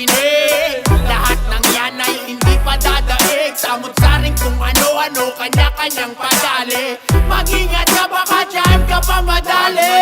makinig. Lahat ng yan ay hindi pa dadaig. Samot-saring kung ano-ano, kanya-kanyang padali. Mag-ingat ka, baka dyan ka pa madali.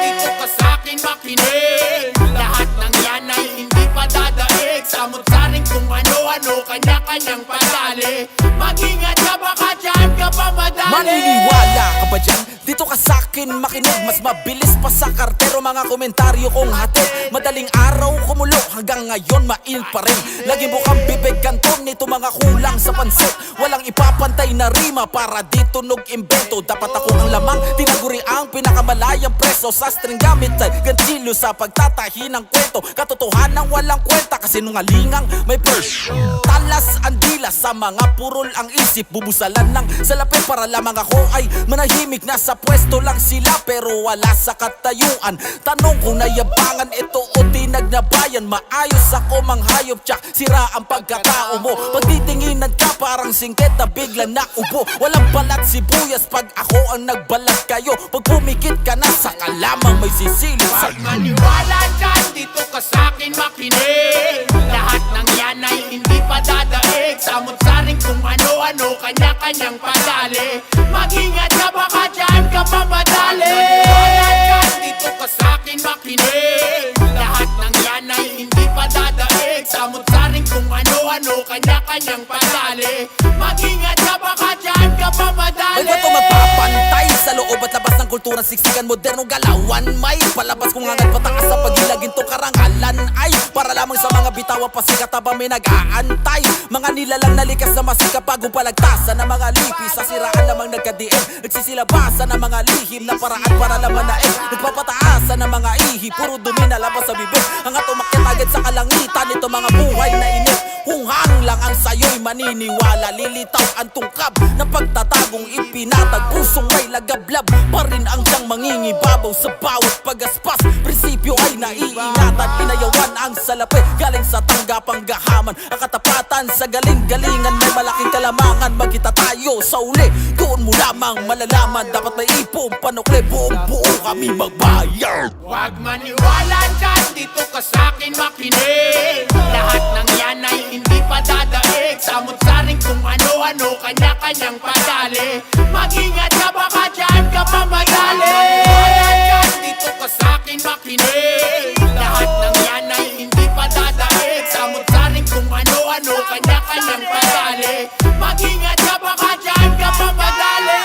Dito ka sa'kin makinig. Lahat ng yan ay hindi pa dadaig. Samot-saring kung ano-ano, kanya-kanyang padali. Mag-ingat ka, baka dyan ka pa madali. Maniniwala ka ba dyan? Dito ka sa'kin makinig. Mas mabilis pa sa kartero mga komentaryo kong hatid. Madaling araw kumulo hanggang ngayon mail pa rin. Laging bukang bibig kanton nito mga kulang sa pansit. Walang ipapantay na rima para di tunog imbento. Dapat ako ang lamang, tinaguri ang pinakamalayang preso. Sa string gamit ay ganchilyo sa pagtatahi ng kwento. Katotohanan walang kwenta kasi nungalingang may purse. Talas ang dila sa mga purol ang isip. Bubusalan ng salapi para lamang ako ay manahimik. Nasa pwesto lang sila pero wala sa katayuan. Tanong kung nayabangan ito o tinag na bayan. Maayos ako manghayop tsak sira ang pagkatao mo. Pagtitinginan ka parang singket na bigla na ubo. Walang balat sibuyas pag ako ang nagbalat kayo. Pag pumikit ka na saka lamang may sisilip sa maniwala dyan, dito ka sa'kin makinig. Lahat ng yan ay hindi pa dadaig. Samot-saring kung ano-ano, kanya-kanyang padali. Mag-ingat ka, baka dyan ka pa madali. Maniwala dyan, dito ka sa'kin makinig. Lahat ng yan ay hindi pa dadaig. Samot-saring kung ano-ano, kanya-kanyang padali. Mag-ingat ka, baka dyan ka pa madali. May bato magpapantay sa loob at labas ng kulturang siksikan, modernong galawan. May palabas kung hangat patakas sa pagilagin to karangalan ay para lamang sa mga bitawa pasikat habang may nag-aantay. Mga nilalang nalikas na masika bagong palagtasan ng mga lipi. Sa siraan lamang nagkadiin, nagsisilabasan ng mga lihim na paraan para laman na nagpapataasan ng mga ihi, puro dumi na labas sa bibig. Ang atumakyat agad sa kalangitan, ito mga buhay na init. Hunghang lang ang sayo'y maniniwala. Lilitaw ang tungkab ng pagtatagong ipinatag. Pusong may lagablab pa rin ang siyang mangingibabaw sa bawat pagaspas. Prinsipyo ay naiingatan, inayawan ang salapi galing sa tanggapang gahaman. Ang katapatan sa galing-galingan may malaking kalamangan. Magkita tayo sa uli, doon mo lamang malalaman. Dapat may ipong panukle, buong buo kami magbayar. Huwag maniwala dyan, dito ka sa'kin makinig. Lahat ng yan ay hindi pa dadaig. Samot-saring kung ano-ano, kanya-kanyang padali. Mag-ingat ka, baka dyan ka pa madali. Maniwala dyan, dito ka sa'kin makinig. Lahat ng yan ay hindi pa dadaig. Samot-saring kung ano-ano, kanya-kanyang padali. Mag-ingat ka, baka dyan ka pa madali.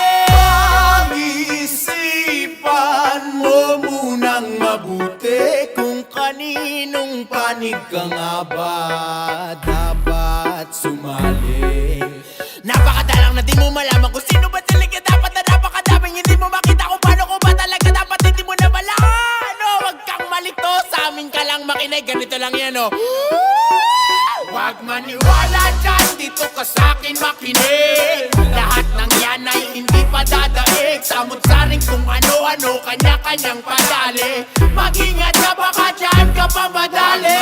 Pag-isipan mo munang mabuti kung kaninong panig ka nga ba dapat sumali. Napakadalang na di mo malaman kung sino ba talaga dapat na napakadaming hindi mo makita kung paano ko ba talaga dapat hindi mo na malaman. Huwag kang malito, sa amin ka lang makinig, ganito lang yan o. Huwag maniwala dyan, dito ka sa'kin makinig. Lahat ng yan ay hindi pa dadaig. Samot-saring kung ano-ano, kanya-kanyang padali. Mag-ingat ka, baka dyan ka pa madali.